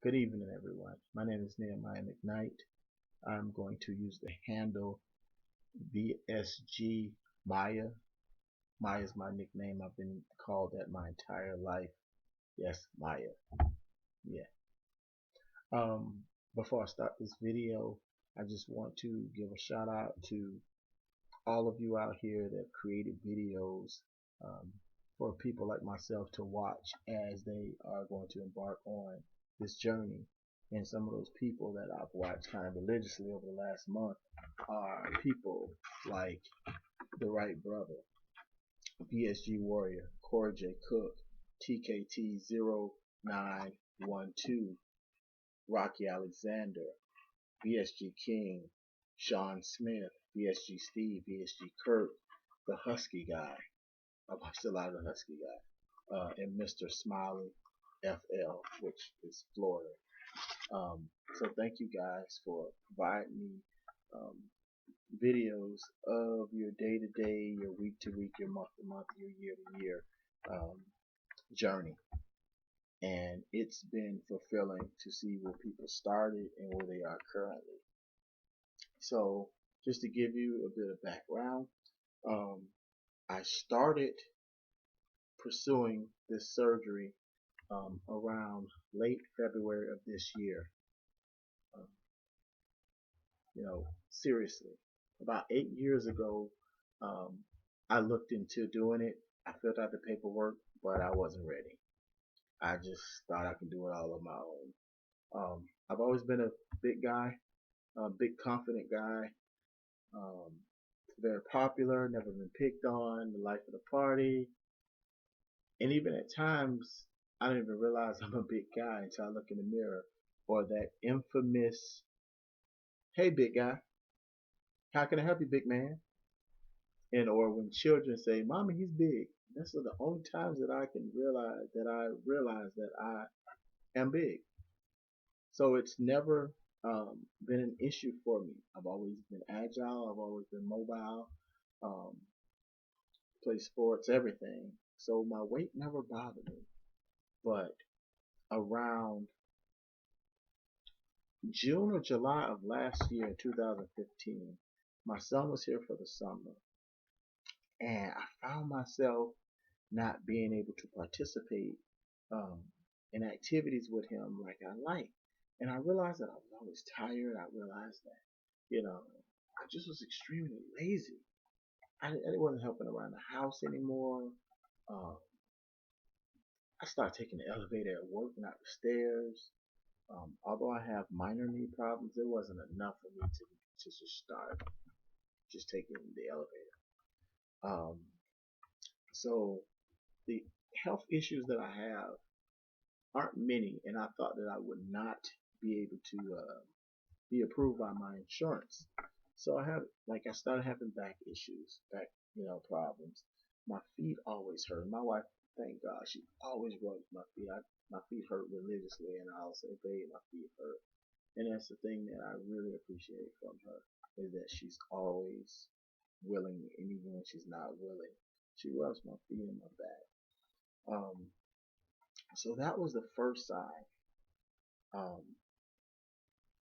Good evening, everyone. My name is Nehemiah McKnight. I'm going to use the handle VSG Maya. Maya is my nickname. I've been called that my entire life. Yes, Maya. Yeah. Before I start this video, I just want to give a shout out to all of you out here that created videos um, for people like myself to watch as they are going to embark on this journey. And some of those people that I've watched kind of religiously over the last month are people like the Right Brother, VSG Warrior, Corey J. Cook, TKT0912, Rocky Alexander, VSG King, Sean Smith, VSG Steve, VSG Kurt, the Husky guy. I watched a lot of the Husky guy, and Mr. Smiley FL, which is Florida. So thank you guys for providing me um, videos of your day to day, your week to week, your month to month, your year to year um, journey. And it's been fulfilling to see where people started and where they are currently. So just to give you a bit of background, um, I started pursuing this surgery around late February of this year. Um, seriously, about 8 years ago, um, I looked into doing it. I filled out the paperwork, but I wasn't ready. I just thought I could do it all on my own. I've always been a big guy, a big confident guy, um, very popular, never been picked on, the life of the party, and even at times, I don't even realize I'm a big guy until I look in the mirror or that infamous, "Hey, big guy, how can I help you, big man?" And or when children say, "Mommy, he's big." That's the only times that I realize that I am big. So it's never been an issue for me. I've always been agile. I've always been mobile. Um, play sports, everything. So my weight never bothered me. But around June or July of last year, 2015, my son was here for the summer, and I found myself not being able to participate um, in activities with him like I like. And I realized that I was always tired. I realized that, I just was extremely lazy. I wasn't helping around the house anymore. Um, I started taking the elevator at work, not the stairs. Although I have minor knee problems, it wasn't enough for me to just start just taking the elevator. Um, so the health issues that I have aren't many, and I thought that I would not be able to be approved by my insurance. So I started having back issues, problems. My feet always hurt. My wife, thank God, she always rubs my feet. My feet hurt religiously, and I'll say, "Babe, my feet hurt." And that's the thing that I really appreciate from her is that she's always willing, and even when she's not willing, she rubs my feet and my back. Um, so that was the first sign um,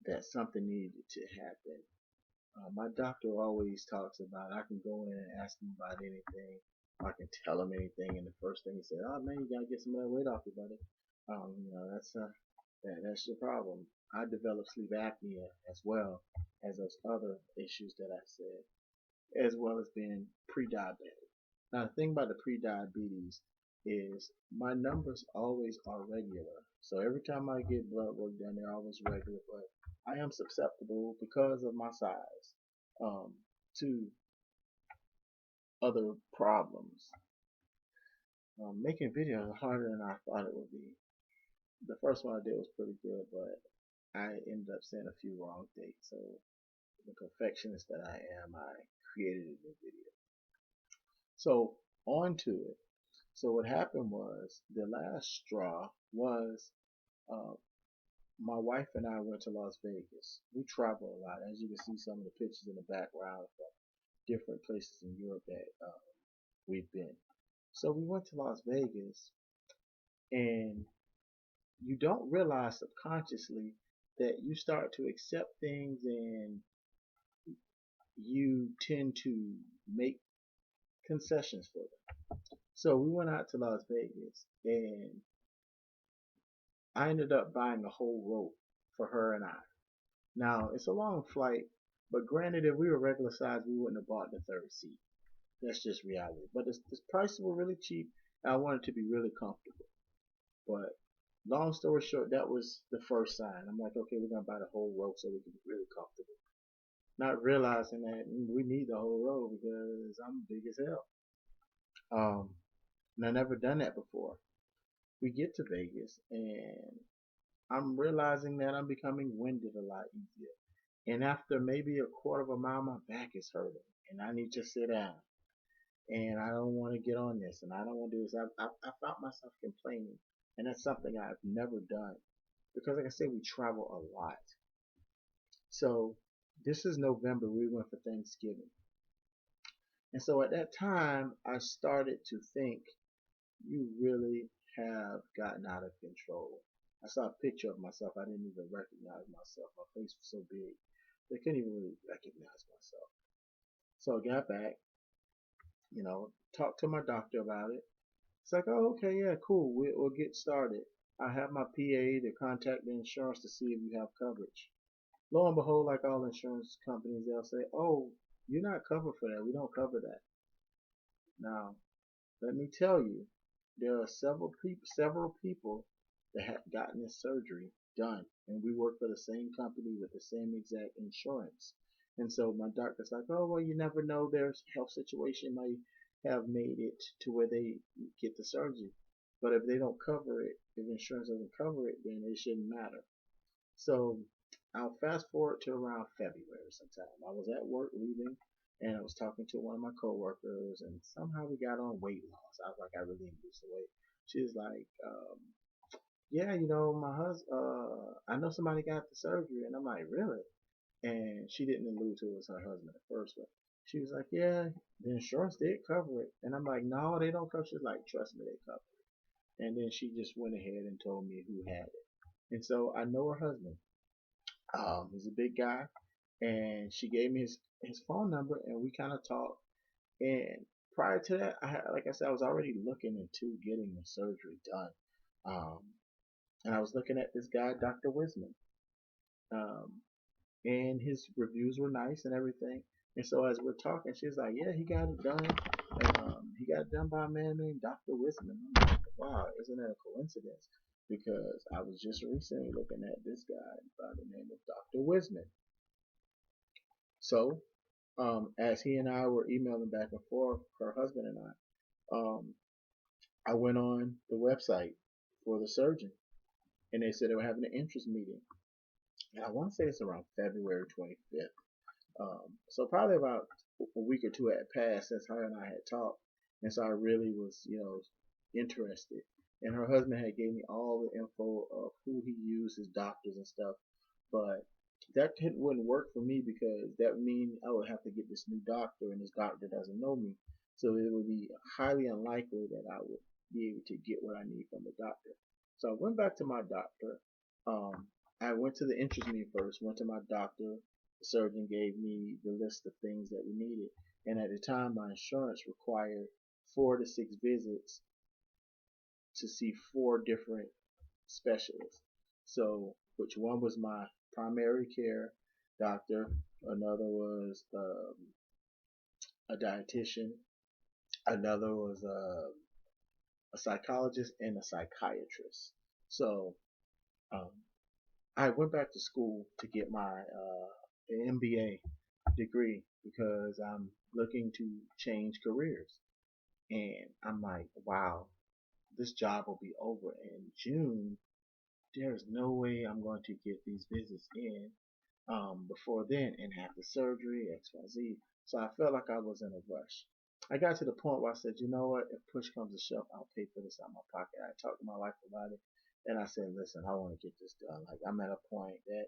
that something needed to happen. My doctor always talks about I can go in and ask him about anything. I can tell him anything, and the first thing he said, "Oh man, you gotta get some of that weight off you, buddy." That's your problem. I developed sleep apnea as well as those other issues that I said, as well as being pre-diabetic. Now the thing about the pre-diabetes is my numbers always are regular. So every time I get blood work done, they're always regular, but I am susceptible because of my size um, to other problems. Making videos is harder than I thought it would be. The first one I did was pretty good, but I ended up saying a few wrong things. So the perfectionist that I am, I created a new video. So on to it. So what happened was the last straw was uh, my wife and I went to Las Vegas. We travel a lot, as you can see some of the pictures in the background from different places in Europe that we've been. So we went to Las Vegas, and you don't realize subconsciously that you start to accept things and you tend to make concessions for them. So we went out to Las Vegas and I ended up buying a whole rope for her and I. Now it's a long flight, but granted, if we were regular size, we wouldn't have bought the third seat. That's just reality. But the prices were really cheap, and I wanted to be really comfortable. But long story short, that was the first sign. I'm like, okay, we're gonna buy the whole row so we can be really comfortable. Not realizing that we need the whole row because I'm big as hell. And I never done that before. We get to Vegas, and I'm realizing that I'm becoming winded a lot easier. And after maybe a quarter of a mile, my back is hurting, and I need to sit down. And I don't want to get on this, and I don't want to do this. I found myself complaining, and that's something I've never done because, like I said, we travel a lot. So this is November. We went for Thanksgiving, and so at that time, I started to think, you really have gotten out of control. I saw a picture of myself. I didn't even recognize myself. My face was so big, they couldn't even really recognize myself. So I got back, talked to my doctor about it. It's like, oh, okay, yeah, cool. We'll get started. I have my PA to contact the insurance to see if you have coverage. Lo and behold, like all insurance companies, they'll say, oh, you're not covered for that. We don't cover that. Now, let me tell you, there are several people that have gotten this surgery done, and we work for the same company with the same exact insurance. And so my doctor's like, oh, well, you never know. Their health situation might have made it to where they get the surgery. But if they don't cover it, if insurance doesn't cover it, then it shouldn't matter. So I'll fast forward to around February sometime. I was at work leaving, and I was talking to one of my coworkers, and somehow we got on weight loss. I was like, I really need to lose the weight. She was like, yeah, my husband, I know somebody got the surgery, and I'm like, really? And she didn't allude to it was her husband at first, but she was like, yeah, the insurance did cover it, and I'm like, no, they don't cover. She's like, trust me, they cover it. And then she just went ahead and told me who had it, and so I know her husband. He's a big guy, and she gave me his phone number, and we kind of talked. And prior to that, like I said, I was already looking into getting the surgery done. Um, and I was looking at this guy, Dr. Wisman, um, and his reviews were nice and everything. And so as we're talking, she's like, "Yeah, he got it done. He got it done by a man named Dr. Wisman." I'm like, "Wow, isn't that a coincidence?" Because I was just recently looking at this guy by the name of Dr. Wisman. So as he and I were emailing back and forth, her husband and I went on the website for the surgeon, and they said they were having an interest meeting. And I want to say it's around February 25th. So probably about a week or two had passed since her and I had talked, and so I really was, interested. And her husband had gave me all the info of who he used, his doctors and stuff, but wouldn't work for me because that would mean I would have to get this new doctor, and this doctor doesn't know me, so it would be highly unlikely that I would be able to get what I need from the doctor. So I went back to my doctor. Um, I went to the interest meeting first, went to my doctor. The surgeon gave me the list of things that we needed. And at the time, my insurance required 4 to 6 visits to see 4 different specialists. So, which one was my primary care doctor, another was a dietitian, another was a psychologist, and a psychiatrist. So, um, I went back to school to get my MBA degree because I'm looking to change careers. And I'm like, wow, this job will be over in June. There's no way I'm going to get these visits in before then and have the surgery, XYZ. So I felt like I was in a rush. I got to the point where I said, you know what, if push comes to shove, I'll pay for this out of my pocket. I talked to my wife about it, and I said, listen, I want to get this done. Like, I'm at a point that,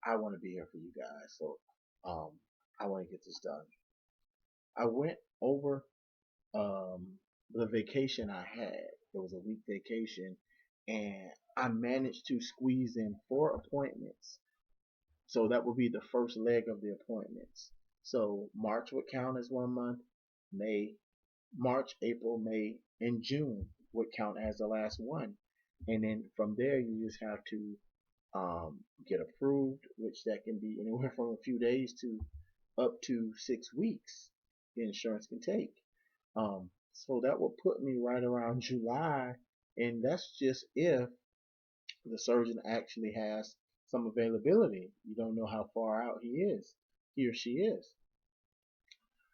I want to be here for you guys. So um, I want to get this done. I went over um, the vacation I had. It was a week vacation, and I managed to squeeze in 4 appointments. So that would be the first leg of the appointments. So March would count as 1 month, May, March, April, May, and June would count as the last one. And then from there, you just have to get approved, which that can be anywhere from a few days to up to 6 weeks. The insurance can take. So that will put me right around July, and that's just if the surgeon actually has some availability. You don't know how far out he or she is.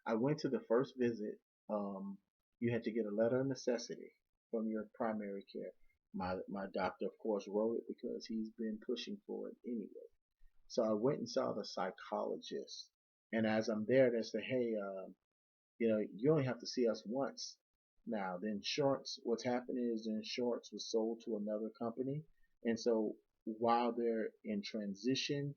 I went to the first visit. Um, you had to get a letter of necessity from your primary care. My doctor, of course, wrote it because he's been pushing for it anyway. So I went and saw the psychologist, and as I'm there, they say, "Hey, you only have to see us once." Now, the insurance, what's happening is the insurance was sold to another company. And so while they're in transition,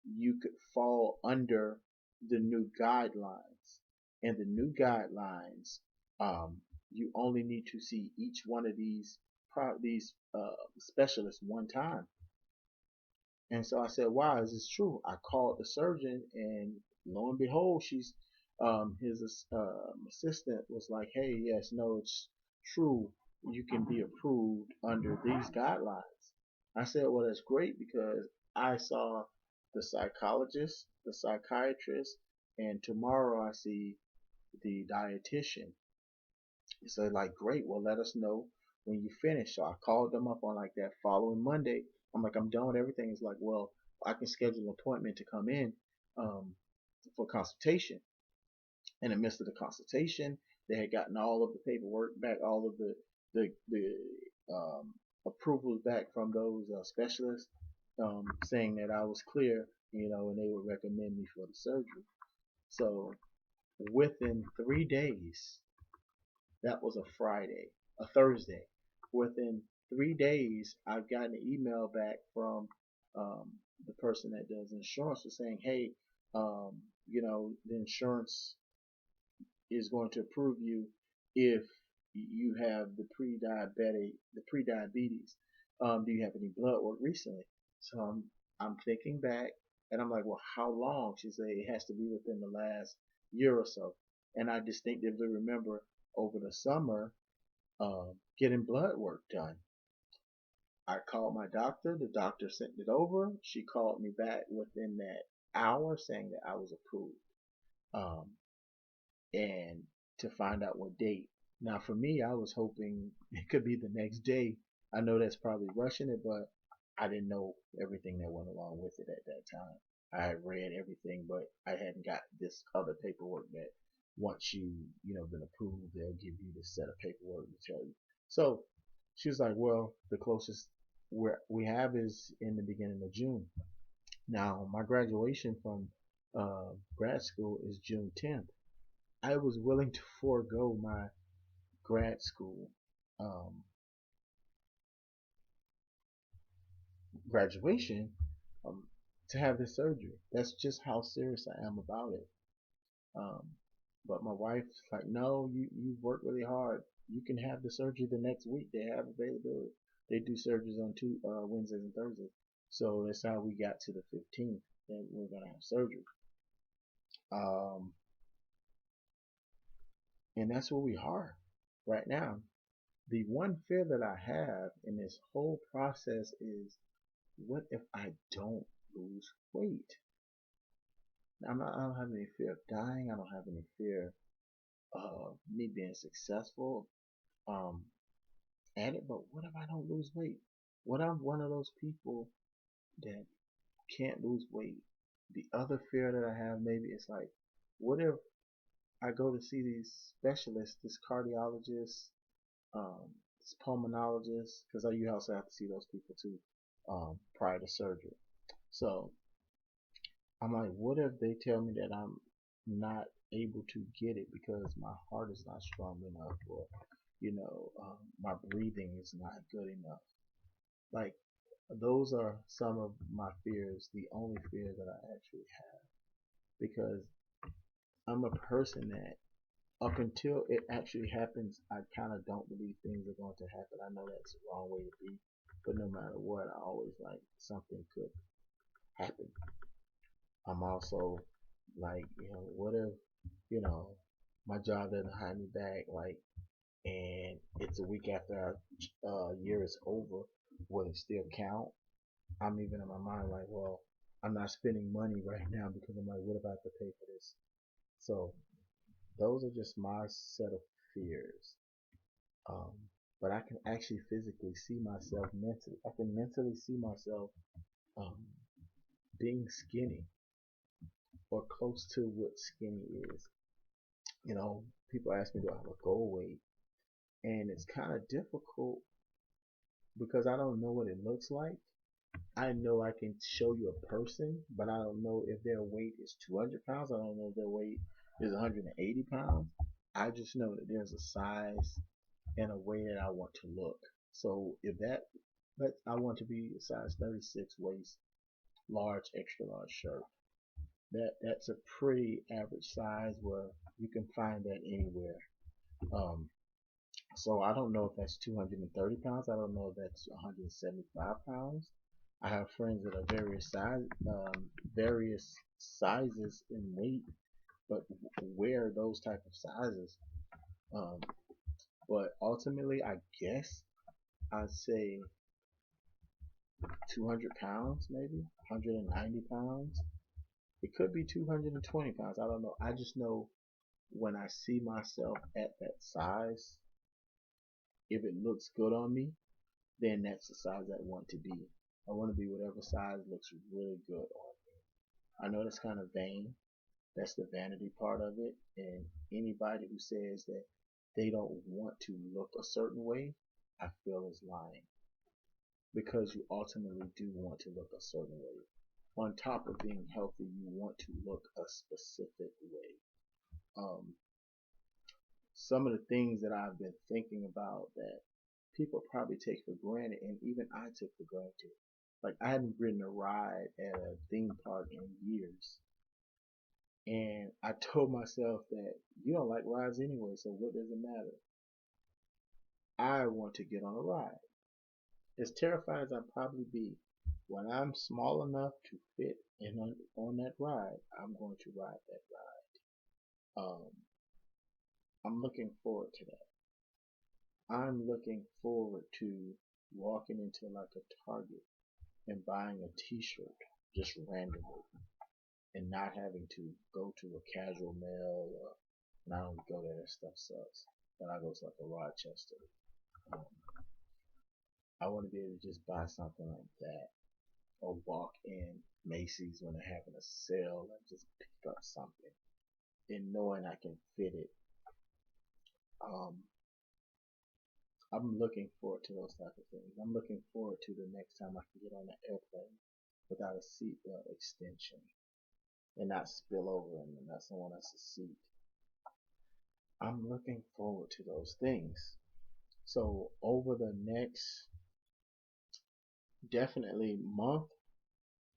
you could fall under the new guidelines. And the new guidelines, you only need to see each one of these specialists one time. And so I said, "Wow, is this true?" I called the surgeon, and lo and behold, his assistant was like, "Hey, yes, no, it's true. You can be approved under these guidelines." I said, "Well, that's great because I saw the psychologist, the psychiatrist, and tomorrow I see the dietitian." So like, "Great, well, let us know when you finish." So I called them up on like that following Monday. I'm like, "I'm done with everything." It's like, "Well, I can schedule an appointment to come in um, for consultation." In the midst of the consultation, they had gotten all of the paperwork back, all of the approvals back from those specialists, saying that I was clear, and they would recommend me for the surgery. So within 3 days, that was a Friday, a Thursday. Within 3 days, I've gotten an email back from um, the person that does insurance, was saying, "Hey, the insurance is going to approve you if you have the pre-diabetes. Do you have any blood work recently?" So I'm thinking back, and I'm like, "Well, how long?" She said, "It has to be within the last year or so." And I distinctively remember over the summer getting blood work done. I called my doctor. The doctor sent it over. She called me back within that hour saying that I was approved. Um, and to find out what date. Now, for me, I was hoping it could be the next day. I know that's probably rushing it, but I didn't know everything that went along with it at that time. I had read everything, but I hadn't got this other paperwork that once been approved, they'll give you this set of paperwork to tell you. So she was like, "Well, the closest we have is in the beginning of June." Now, my graduation from grad school is June 10th. I was willing to forego my grad school um, graduation um, to have this surgery. That's just how serious I am about it. Um, but my wife's like, "No, you work really hard. You can have the surgery the next week. They have availability. They do surgeries on Wednesdays and Thursdays." So that's how we got to the 15th that we're gonna have surgery. Um, and that's where we are right now. The one fear that I have in this whole process is, what if I don't lose weight? I don't have any fear of dying. I don't have any fear of me being successful um, at it. But what if I don't lose weight? What if I'm one of those people that can't lose weight? The other fear that I have maybe is like, what if I go to see these specialists, this cardiologist, this pulmonologist, because you also have to see those people too prior to surgery. So I'm like, what if they tell me that I'm not able to get it because my heart is not strong enough, or my breathing is not good enough? Like, those are some of my fears, the only fear that I actually have, because I'm a person that up until it actually happens, I kind of don't believe things are going to happen. I know that's the wrong way to be. but no matter what, I always like something could happen. I'm also like, what if, you know, my job doesn't hire me back, like, and it's a week after our year is over, will it still count? I'm even in my mind like, well, I'm not spending money right now because I'm like, what if I have to pay for this? So those are just my set of fears. Um, but I can actually physically see myself mentally. I can mentally see myself um, being skinny or close to what skinny is. People ask me, do I have a goal weight? And it's kind of difficult because I don't know what it looks like. I know I can show you a person, but I don't know if their weight is 200 pounds. I don't know if their weight is 180 pounds. I just know that there's a size and a way that I want to look. So but I want to be a size 36 waist, large, extra large shirt. That's a pretty average size where you can find that anywhere. Um, so I don't know if that's 230 pounds. I don't know if that's 175 pounds. I have friends that are various sizes in weight, but wear those type of sizes. Um, but ultimately, I guess I'd say 200 pounds, maybe 190 pounds. It could be 220 pounds. I don't know. I just know when I see myself at that size, if it looks good on me, then that's the size I want to be. I want to be whatever size looks really good on me. I know that's kind of vain. That's the vanity part of it. And anybody who says that they don't want to look a certain way, I feel is lying. Because you ultimately do want to look a certain way. On top of being healthy, you want to look a specific way. Um, some of the things that I've been thinking about that people probably take for granted, and even I took for granted. Like, I hadn't ridden a ride at a theme park in years. And I told myself that you don't like rides anyway, so what does it matter? I want to get on a ride. As terrified as I'd probably be, when I'm small enough to fit in on that ride, I'm going to ride that ride. I'm looking forward to that. I'm looking forward to walking into like a Target and buying a t-shirt just randomly and not having to go to a casual mall or not only go there, that stuff sucks. But I go to like a Rochester. Um, I want to be able to just buy something like that or walk in Macy's when they're having a sale and just pick up something and knowing I can fit it. Um, I'm looking forward to those type of things. I'm looking forward to the next time I can get on an airplane without a seatbelt extension and not spill over and not someone else's seat. I'm looking forward to those things. So over the next definitely month,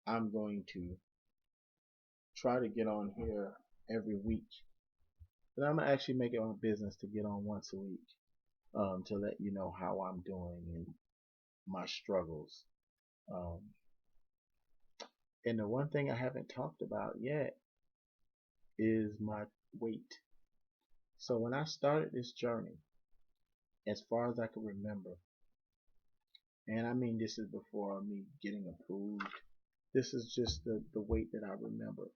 I'm going to try to get on here every week. But I'm gonna actually make it my business to get on once a week, to let you know how I'm doing and my struggles. Um, and the one thing I haven't talked about yet is my weight. So when I started this journey, as far as I can remember, and I mean this is before me getting approved, this is just the weight that I remember.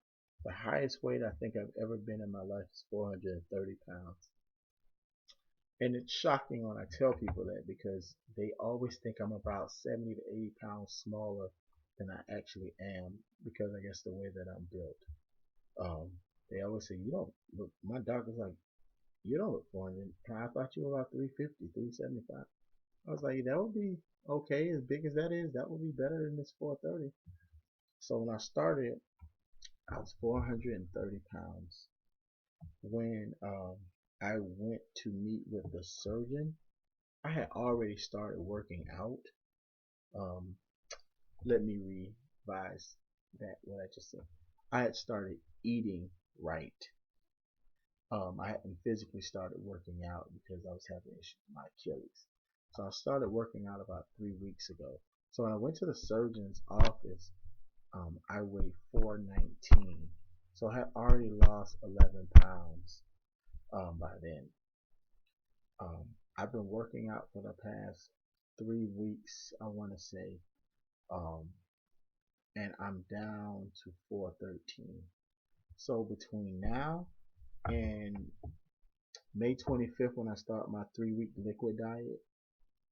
The highest weight I think I've ever been in my life is 430 pounds. And it's shocking when I tell people that because they always think I'm about 70 to 80 pounds smaller than I actually am because I guess the way that I'm built. They always say, you don't look, my doctor's like, you don't look 400 pounds. I thought you were about 350, 375. I was like, that would be okay. As big as that is, that would be better than this 430. So when I started, I was 430 pounds. When I went to meet with the surgeon, I had already started working out. Um, let me revise that what I just said. I had started eating right. I hadn't physically started working out because I was having issues with my Achilles. So I started working out about 3 weeks ago. So when I went to the surgeon's office, I weighed 419. So I had already lost 11 pounds by then. I've been working out for the past 3 weeks, I want to say, um, and I'm down to 413. So between now and May 25th, when I start my 3-week liquid diet,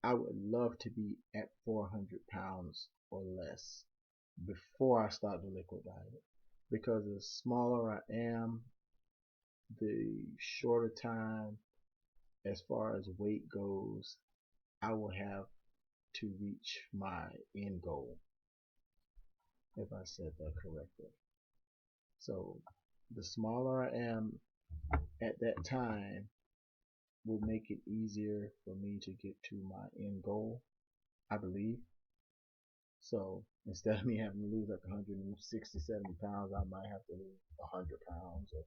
I would love to be at 400 pounds or less before I start the liquid diet. Because the smaller I am, the shorter time as far as weight goes, I will have to reach my end goal, if I said that correctly. So the smaller I am at that time will make it easier for me to get to my end goal, I believe. So instead of me having to lose like 160, 70 pounds, I might have to lose 100 pounds or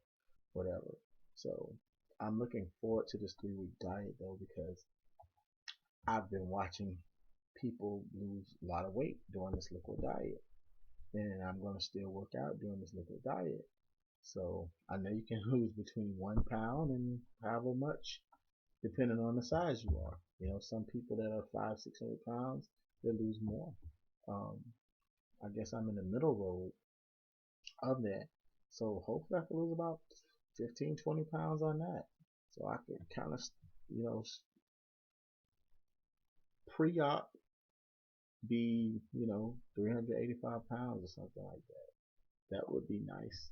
whatever. So I'm looking forward to this 3-week diet though, because I've been watching people lose a lot of weight during this liquid diet, and I'm going to still work out during this liquid diet. So I know you can lose between 1 pound and however much, depending on the size you are. You know, some people that are 500, 600 pounds, they lose more. I guess I'm in the middle road of that. So hopefully I can lose about 15, 20 pounds on that. So I could kind of, you know, pre-op be, 385 pounds or something like that. That would be nice.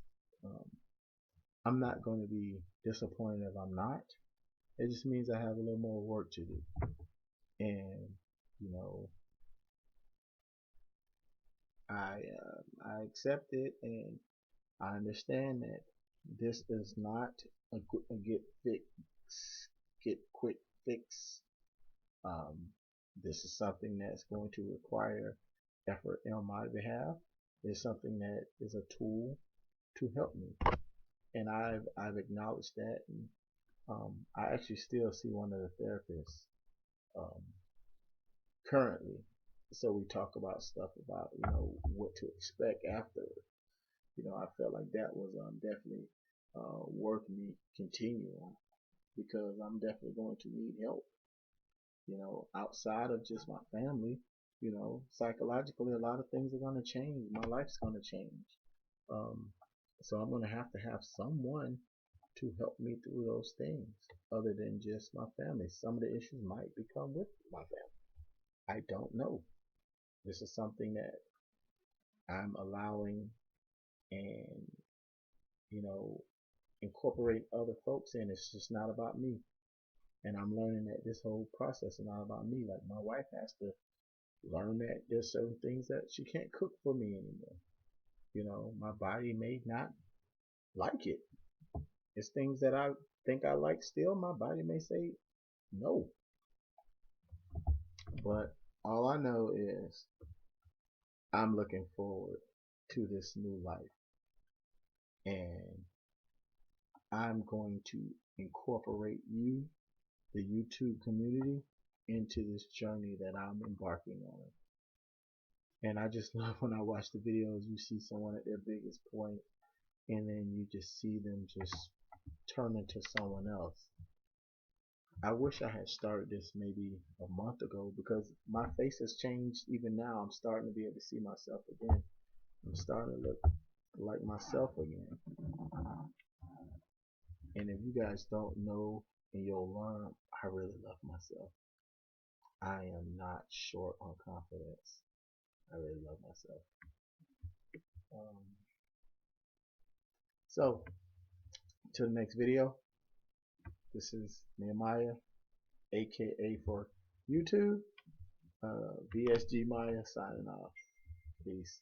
I'm not going to be disappointed if I'm not. It just means I have a little more work to do. And, you know, I accept it, and I understand that this is not a get quick fix. Um, this is something that's going to require effort on my behalf. It's something that is a tool to help me, and I've acknowledged that. And I actually still see one of the therapists um, currently. So we talk about stuff about what to expect after. I felt like that was definitely worth me continuing, because I'm definitely going to need help. Outside of just my family, psychologically, a lot of things are going to change. My life's going to change. Um, so I'm going to have someone to help me through those things other than just my family. Some of the issues might become with my family. I don't know. This is something that I'm allowing, and, incorporate other folks in. It's just not about me. And I'm learning that this whole process is not about me. Like, my wife has to learn that there's certain things that she can't cook for me anymore. My body may not like it. It's things that I think I like still. My body may say no. But all I know is I'm looking forward to this new life. And I'm going to incorporate you, the YouTube community, into this journey that I'm embarking on. And I just love when I watch the videos, you see someone at their biggest point, and then you just see them just turn into someone else. I wish I had started this maybe a month ago, because my face has changed. Even now, I'm starting to be able to see myself again. I'm starting to look like myself again. And if you guys don't know, and you'll learn, I really love myself. I am not short on confidence. I really love myself. So, till the next video, this is Nehemiah, aka for YouTube, VSG Maya, signing off. Peace.